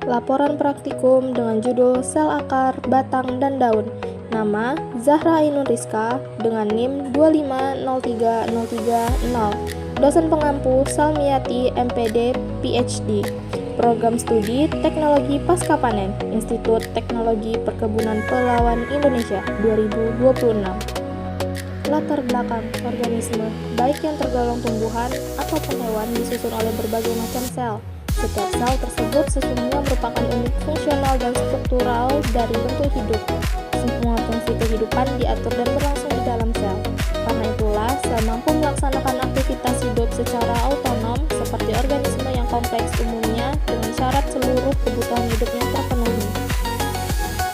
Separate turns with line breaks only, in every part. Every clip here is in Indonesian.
Laporan praktikum dengan judul Sel Akar, Batang, dan Daun. Nama Zahra Ainun Rizka dengan NIM 2503030. Dosen pengampu Salmiati MPD PhD. Program Studi Teknologi Pasca Panen Institut Teknologi Perkebunan Pelawan Indonesia 2026. Latar belakang organisme, baik yang tergolong tumbuhan ataupun hewan, disusun oleh berbagai macam sel. Setiap sel tersebut sesungguhnya merupakan unit fungsional dan struktural dari bentuk hidup. Semua fungsi kehidupan diatur dan berlangsung di dalam sel. Karena itulah, sel mampu melaksanakan aktivitas hidup secara otonom seperti organisme yang kompleks umumnya dengan syarat seluruh kebutuhan hidupnya terpenuhi.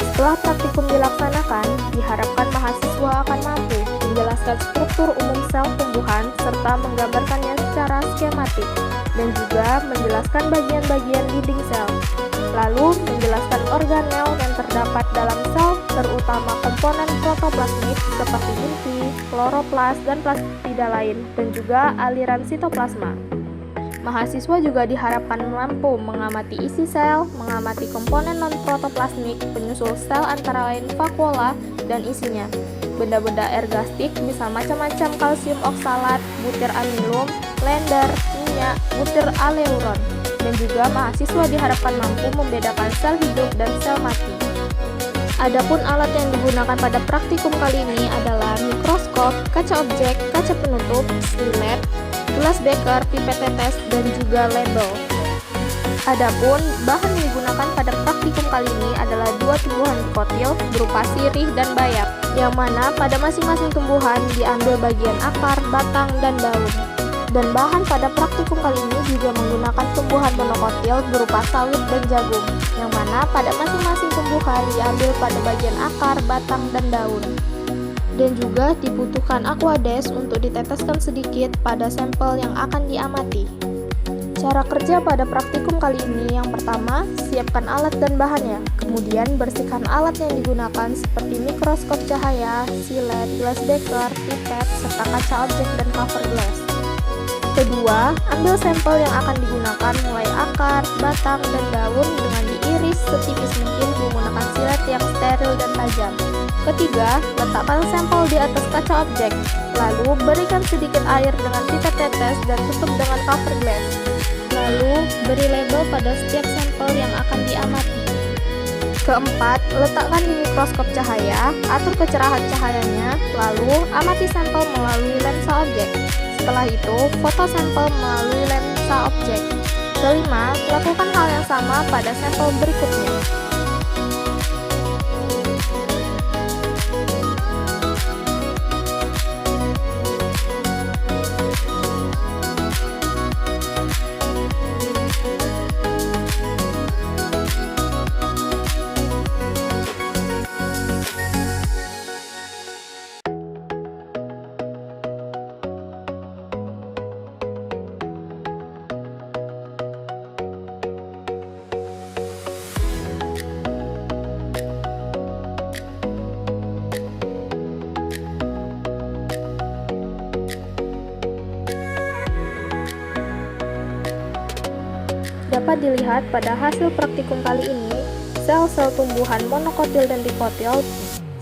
Setelah praktikum dilaksanakan, diharapkan mahasiswa akan mampu menjelaskan struktur umum sel tumbuhan serta menggambarkannya secara skematik dan juga menjelaskan bagian-bagian dinding sel. Lalu menjelaskan organel yang terdapat dalam sel, terutama komponen protoplasmik seperti inti, kloroplas, dan plastida lain, dan juga aliran sitoplasma. Mahasiswa juga diharapkan mampu mengamati isi sel, mengamati komponen non-protoplasmik, penyusul sel antara lain vakuola dan isinya. Benda-benda ergastik misal macam-macam kalsium oksalat, butir amilum, lender, minyak, butir aleuron. Dan juga mahasiswa diharapkan mampu membedakan sel hidup dan sel mati. Adapun alat yang digunakan pada praktikum kali ini adalah mikroskop, kaca objek, kaca penutup, slilet, gelas beker, pipet tetes, dan juga label. Adapun bahan yang digunakan pada praktikum kali ini adalah dua tumbuhan dikotil berupa sirih dan bayap, yang mana pada masing-masing tumbuhan diambil bagian akar, batang, dan daun. Dan bahan pada praktikum kali ini juga menggunakan tumbuhan monokotil berupa sawit dan jagung, yang mana pada masing-masing tumbuhan diambil pada bagian akar, batang, dan daun. Dan juga dibutuhkan aquades untuk diteteskan sedikit pada sampel yang akan diamati. Cara kerja pada praktikum kali ini yang pertama, siapkan alat dan bahannya. Kemudian bersihkan alat yang digunakan seperti mikroskop cahaya, silet, gelas beker, pipet, serta kaca objek dan cover glass. Kedua, ambil sampel yang akan digunakan mulai akar, batang, dan daun dengan diiris setipis mungkin menggunakan silet yang steril dan tajam. Ketiga, letakkan sampel di atas kaca objek, lalu berikan sedikit air dengan pipet tetes dan tutup dengan cover glass. Lalu, beri label pada setiap sampel yang akan diamati. Keempat, letakkan di mikroskop cahaya, atur kecerahan cahayanya, lalu amati sampel melalui lensa objek. Setelah itu, foto sampel melalui lensa objek. Kelima, lakukan hal yang sama pada sampel berikutnya. Dapat dilihat pada hasil praktikum kali ini, sel-sel tumbuhan monokotil dan dikotil.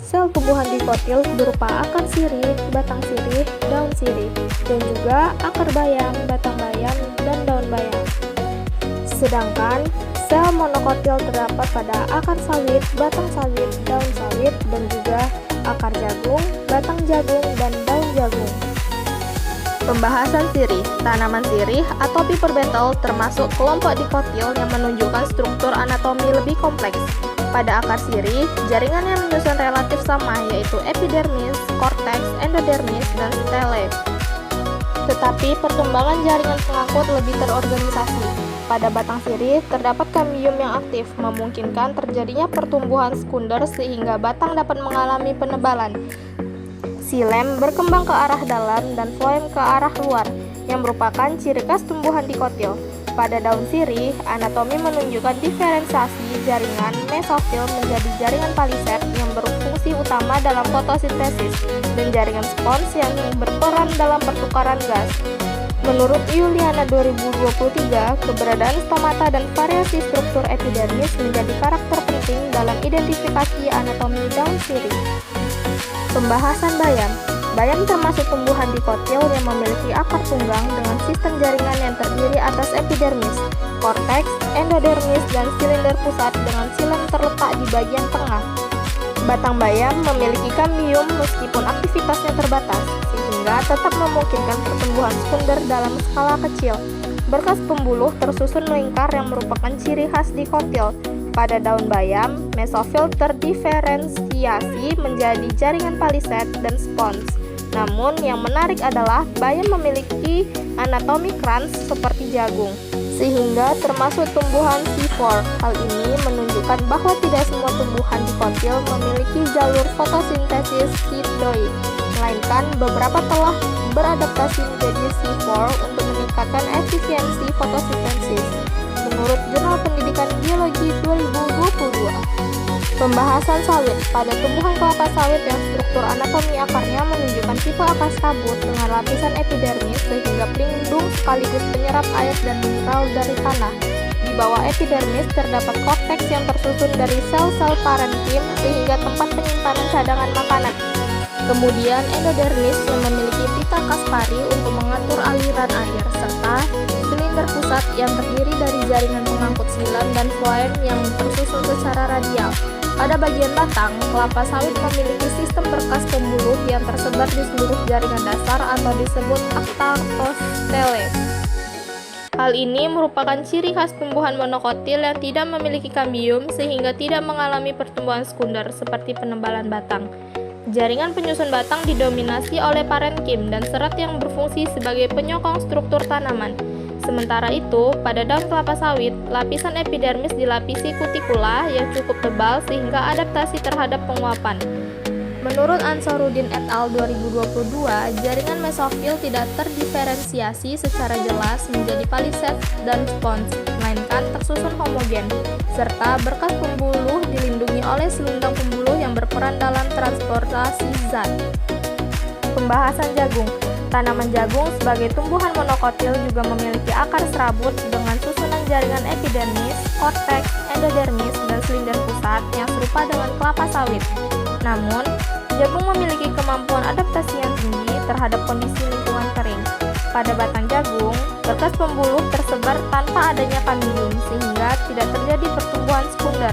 Sel tumbuhan dikotil berupa akar sirih, batang sirih, daun sirih, dan juga akar bayam, batang bayam, dan daun bayam. Sedangkan sel monokotil terdapat pada akar sawit, batang sawit, daun sawit, dan juga akar jagung, batang jagung, dan daun jagung. Pembahasan sirih. Tanaman sirih atau piper beetle termasuk kelompok dikotil yang menunjukkan struktur anatomi lebih kompleks. Pada akar sirih, jaringan yang menyusun relatif sama yaitu epidermis, korteks, endodermis, dan stele. Tetapi perkembangan jaringan pengangkut lebih terorganisasi. Pada batang sirih terdapat kambium yang aktif, memungkinkan terjadinya pertumbuhan sekunder sehingga batang dapat mengalami penebalan. Xilem berkembang ke arah dalam dan floem ke arah luar, yang merupakan ciri khas tumbuhan dikotil. Pada daun sirih, anatomi menunjukkan diferensiasi jaringan mesofil menjadi jaringan palisad yang berfungsi utama dalam fotosintesis, dan jaringan spons yang berperan dalam pertukaran gas. Menurut Yuliana 2023, keberadaan stomata dan variasi struktur epidermis menjadi karakter penting dalam identifikasi anatomi Down syndrome. Pembahasan bayam. Bayam termasuk tumbuhan dikotil yang memiliki akar tunggang dengan sistem jaringan yang terdiri atas epidermis, korteks, endodermis, dan silinder pusat dengan silen terletak di bagian tengah. Batang bayam memiliki kambium meskipun aktivitasnya terbatas, sehingga tetap memungkinkan pertumbuhan sekunder dalam skala kecil. Berkas pembuluh tersusun melingkar yang merupakan ciri khas dikotil. Pada daun bayam, mesofil terdiferensiasi menjadi jaringan palisade dan spons. Namun yang menarik adalah bayam memiliki anatomi krans seperti jagung, sehingga termasuk tumbuhan C4. Hal ini menunjukkan bahwa tidak semua tumbuhan dikotil memiliki jalur fotosintesis citoid, melainkan beberapa telah beradaptasi menjadi C4 untuk meningkatkan efisiensi fotosintesis, menurut Jurnal Pendidikan Biologi 2022. Pembahasan sawit. Pada tumbuhan kelapa sawit yang struktur anatomi akarnya menunjukkan tipe akar sabut dengan lapisan epidermis sehingga pelindung sekaligus penyerap air dan mineral dari tanah. Di bawah epidermis terdapat korteks yang tersusun dari sel-sel parenkim sehingga tempat penyimpanan cadangan makanan. Kemudian endodermis yang memiliki pita Kaspari untuk mengatur aliran air, serta silinder pusat yang terdiri dari jaringan pengangkut silam dan floem yang tersusun secara radial. Pada bagian batang, kelapa sawit memiliki sistem berkas pembuluh yang tersebar di seluruh jaringan dasar atau disebut atartostele. Hal ini merupakan ciri khas tumbuhan monokotil yang tidak memiliki kambium sehingga tidak mengalami pertumbuhan sekunder seperti penebalan batang. Jaringan penyusun batang didominasi oleh parenkim dan serat yang berfungsi sebagai penyokong struktur tanaman. Sementara itu, pada daun kelapa sawit, lapisan epidermis dilapisi kutikula yang cukup tebal sehingga adaptasi terhadap penguapan. Menurut Ansarudin et al. 2022, jaringan mesofil tidak terdiferensiasi secara jelas menjadi palisade dan spons, melainkan tersusun homogen, serta berkas pembuluh dilindungi oleh selendang pembuluh yang berperan dalam transportasi zat. Pembahasan jagung. Tanaman jagung sebagai tumbuhan monokotil juga memiliki akar serabut dengan susunan jaringan epidermis, korteks, endodermis, dan silinder pusat yang serupa dengan kelapa sawit. Namun, jagung memiliki kemampuan adaptasi yang tinggi terhadap kondisi lingkungan kering. Pada batang jagung, berkas pembuluh tersebar tanpa adanya kambium sehingga tidak terjadi pertumbuhan sekunder.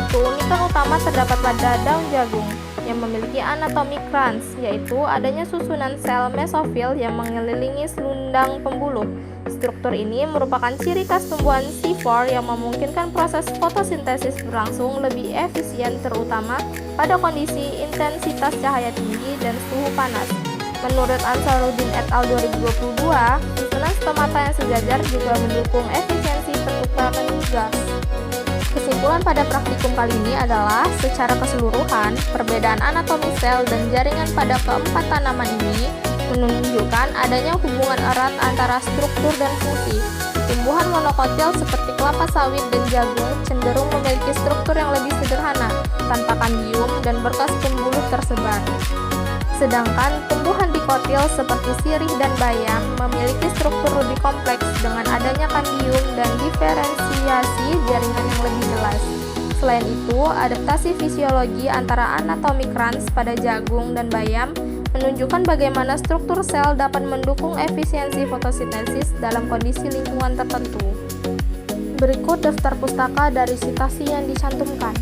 Keunikan utama terdapat pada daun jagung yang memiliki anatomi krans, yaitu adanya susunan sel mesofil yang mengelilingi selendang pembuluh. Struktur ini merupakan ciri khas tumbuhan C4 yang memungkinkan proses fotosintesis berlangsung lebih efisien terutama pada kondisi intensitas cahaya tinggi dan suhu panas. Menurut Ansarudin et al. 2022, susunan stomata yang sejajar juga mendukung efisiensi pertukaran gas. Kesimpulan pada praktikum kali ini adalah, secara keseluruhan, perbedaan anatomi sel dan jaringan pada keempat tanaman ini menunjukkan adanya hubungan erat antara struktur dan fungsi. Tumbuhan monokotil seperti kelapa sawit dan jagung cenderung memiliki struktur yang lebih sederhana, tanpa kambium dan berkas pembuluh tersebar. Sedangkan tumbuhan dikotil seperti sirih dan bayam memiliki struktur lebih kompleks dengan adanya kambium dan diferensiasi jaringan yang lebih jelas. Selain itu, adaptasi fisiologi antara anatomi krans pada jagung dan bayam menunjukkan bagaimana struktur sel dapat mendukung efisiensi fotosintesis dalam kondisi lingkungan tertentu. Berikut daftar pustaka dari sitasi yang dicantumkan.